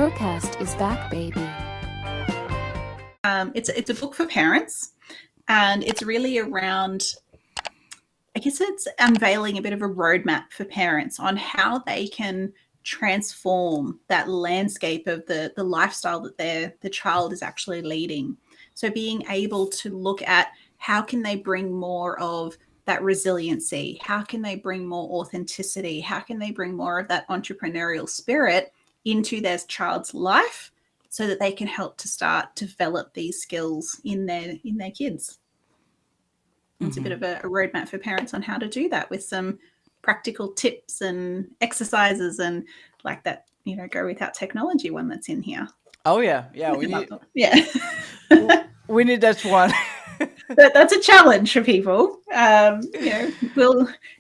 BRUCAST is back, baby. It's a book for parents, and it's really around, I guess it's unveiling a bit of a roadmap for parents on how they can transform that landscape of the lifestyle that the child is actually leading. So being able to look at how can they bring more of that resiliency, how can they bring more authenticity, how can they bring more of that entrepreneurial spirit into their child's life so that they can help to start develop these skills in their kids. It's a bit of a roadmap for parents on how to do that with some practical tips and exercises and like that, go without technology one that's in here. Oh yeah, we need Yeah. we need that one. That's a challenge for people.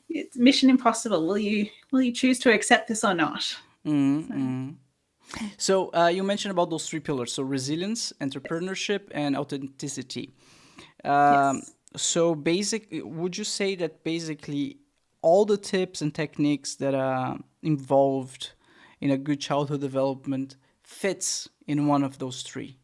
It's mission impossible. Will you choose to accept this or not? So you mentioned about those three pillars: so resilience, entrepreneurship, and authenticity. Yes. So would you say that basically all the tips and techniques that are involved in a good childhood development fits in one of those three?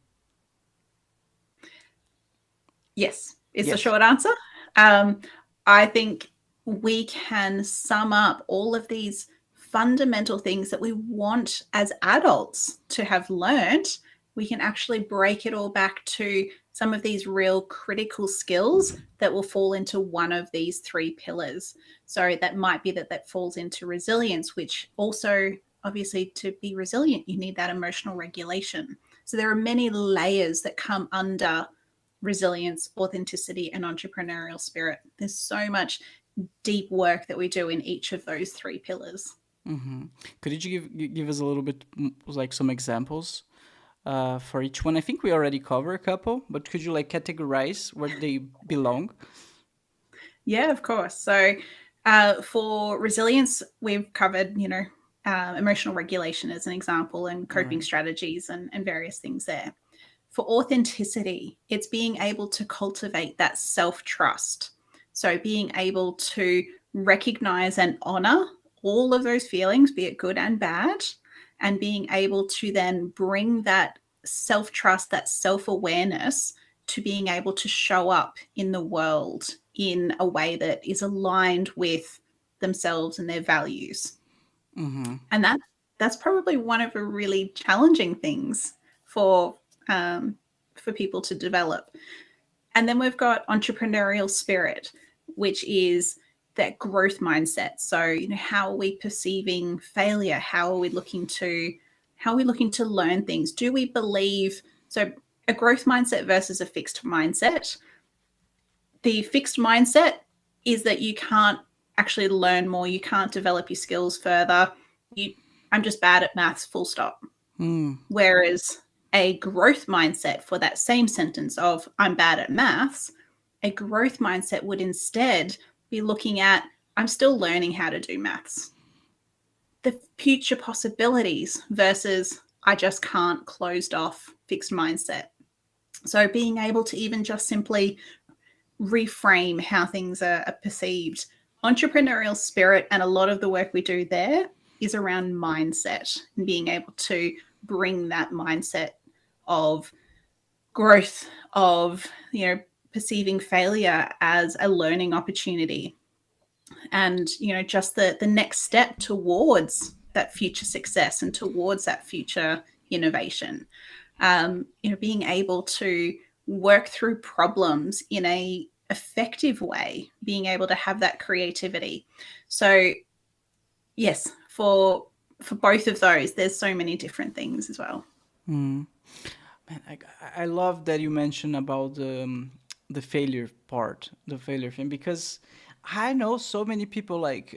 Yes, is the Yes. short answer. I think we can sum up all of these fundamental things that we want as adults to have learned. We can actually break it all back to some of these real critical skills that will fall into one of these three pillars. So that might be that falls into resilience, which also, obviously, to be resilient, you need that emotional regulation. So there are many layers that come under resilience, authenticity, and entrepreneurial spirit. There's so much deep work that we do in each of those three pillars. Could you give us a little bit like some examples for each one? I think we already covered a couple, but could you like categorize where they belong? Yeah, of course. So for resilience, we've covered, emotional regulation as an example and coping strategies and various things there. For authenticity, it's being able to cultivate that self-trust. So being able to recognize and honor all of those feelings, be it good and bad, and being able to then bring that self-trust, that self-awareness to being able to show up in the world in a way that is aligned with themselves and their values. And that's probably one of the really challenging things for people to develop. And then we've got entrepreneurial spirit, which is that growth mindset. So, how are we perceiving failure? How are we looking to learn things? Do we believe so? A growth mindset versus a fixed mindset. The fixed mindset is that you can't actually learn more. You can't develop your skills further. I'm just bad at maths, full stop. Whereas a growth mindset for that same sentence of I'm bad at maths, a growth mindset would instead be looking at I'm still learning how to do maths. The future possibilities versus I just can't, closed off, fixed mindset. So being able to even just simply reframe how things are perceived. Entrepreneurial spirit and a lot of the work we do there is around mindset and being able to bring that mindset of growth, of perceiving failure as a learning opportunity, and just the next step towards that future success and towards that future innovation. Being able to work through problems in a effective way, being able to have that creativity. So yes, for both of those, there's so many different things as well. Man, I love that you mentioned about the failure part, the failure thing, because I know so many people like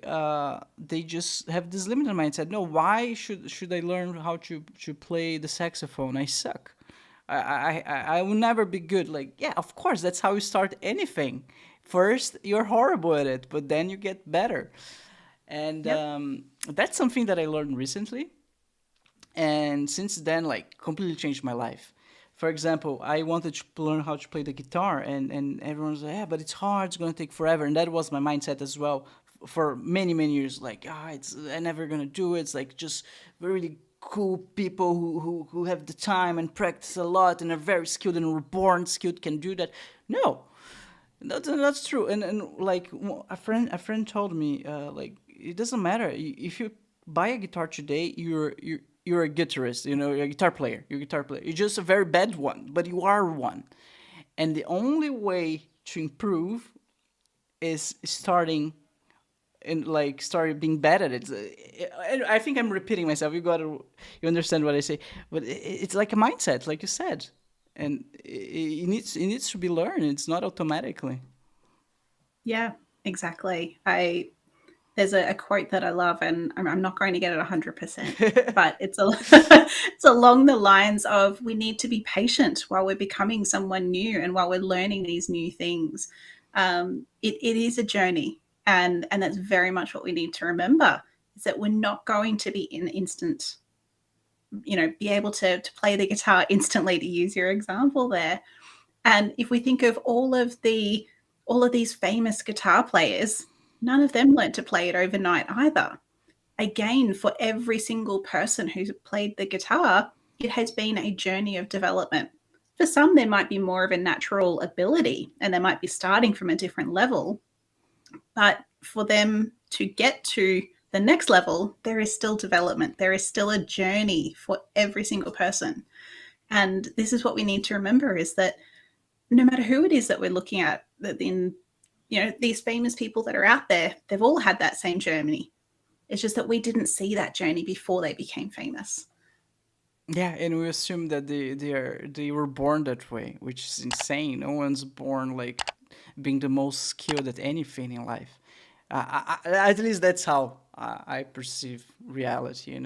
they just have this limited mindset. No, why should I learn how to play the saxophone? I suck. I will never be good. Like, yeah, of course, that's how you start anything. First, you're horrible at it, but then you get better. And that's something that I learned recently. And since then, like, completely changed my life. For example, I wanted to learn how to play the guitar, and everyone's like, yeah, but it's hard, it's going to take forever. And that was my mindset as well for many, many years. Like, it's I'm never going to do it. It's like just really cool people who have the time and practice a lot and are very skilled and were born skilled can do that. No, that's true. And like a friend told me, like it doesn't matter if you buy a guitar today, you're a guitarist, you're a guitar player. You're a guitar player. You're just a very bad one, but you are one. And the only way to improve is starting and like started being bad at it. And I think I'm repeating myself. You understand what I say, but it's like a mindset, like you said, and it needs to be learned. It's not automatically. Yeah, exactly. There's a quote that I love, and I'm not going to get it 100%, but it's along the lines of we need to be patient while we're becoming someone new and while we're learning these new things. It is a journey, and that's very much what we need to remember, is that we're not going to be in instant, be able to play the guitar instantly, to use your example there. And if we think of all of these famous guitar players, none of them learned to play it overnight either. Again, for every single person who's played the guitar, it has been a journey of development. For some, there might be more of a natural ability and they might be starting from a different level. But for them to get to the next level, there is still development. There is still a journey for every single person. And this is what we need to remember, is that no matter who it is that we're looking at, that in these famous people that are out there, they've all had that same journey. It's just that we didn't see that journey before they became famous. Yeah, and we assume that they were born that way, which is insane. No one's born like being the most skilled at anything in life. At least that's how I perceive reality.